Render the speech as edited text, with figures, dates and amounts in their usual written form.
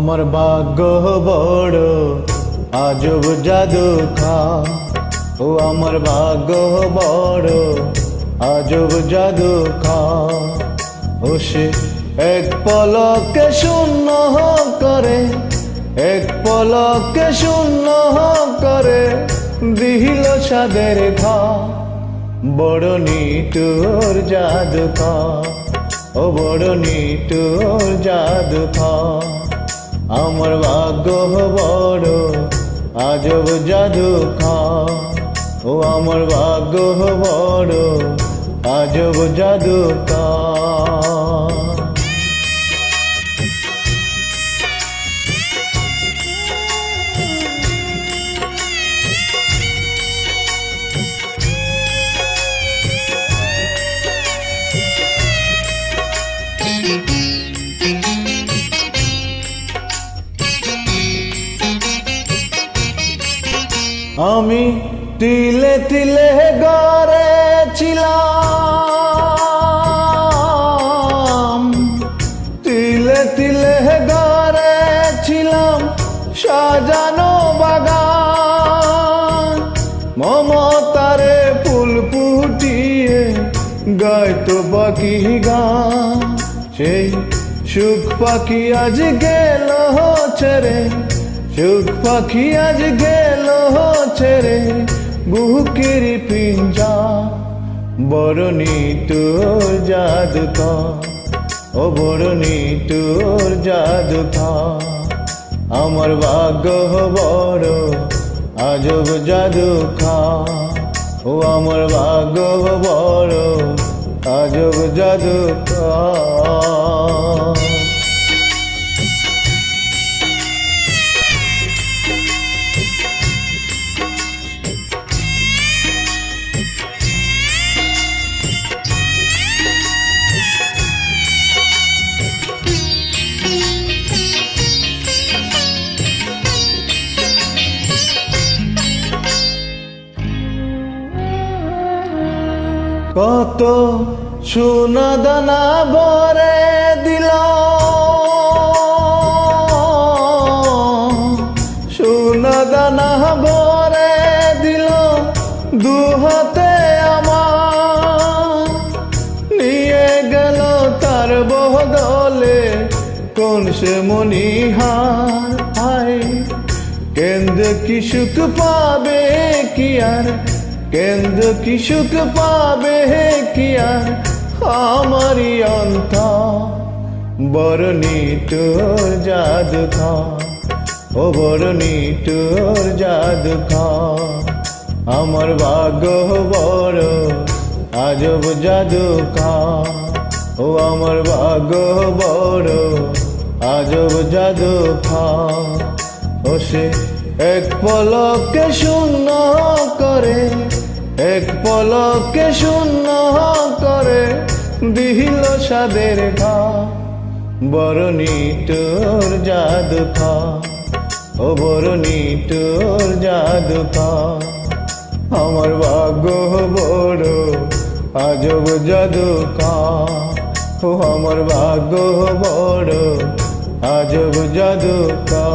আমার ভাগ্য বড় আজব জাদু খা, ও আমার ভাগ্য বড় আজব জাদু খা। ও সে এক পলকে শূন্য করে, এক পলকে শূন্য করে দিল সাদের খা। বড় নিঠুর জাদু খা, ও বড় নিঠুর জাদু খা। আমার ভাগ্য বড় আজব জাদু খা, ও আমার ভাগ্য বড় আজব জাদু খা। আমি তিলে তিলে গড়েছিলাম, তিলে তিলে গড়েছিলাম সাজানো বাগান। মমতারে ফুল ফুটিয়ে গাইতো পাখি গান। সেই সুখ পাখি আজ গেল ছেড়ে, সুখ পাখি আজ গেল ছেড়ে বুকের পিঞ্জা। বড় নিঠুর জাদু খা, ও বড় নিঠুর জাদু খা। আমার ভাগ্য বড় আজব জাদু খা, ও আমার ভাগ্য বড় আজব জাদু খা। কত সোনা দানা ভরে দিল, সোনা দানা ভরে দিল দু হাতে আমার। নিয়ে গেল তার বদলে কোন সে মনিহার। হায় কেন্দ্র কি সুখ পাবে কি আর, কেন্দ্র কি সুখ পাবে কি আর আমারি অন্তর। বড় নিঠুর জাদু খা, ও বড় নিঠুর জাদু খা। আমার ভাগ্য বড় আজব জাদু খা, ও আমার ভাগ্য বড় আজব জাদু খা। ও সে এক পলকে শূন্য করে, এক পলকে শূন্য করে দিল সাদের খা। বড় নিঠুর জাদু খা, ও বড় নিঠুর জাদু খা। আমার ভাগ্য বড় আজব জাদু খা, ও আমার ভাগ্য বড় আজব জাদু খা।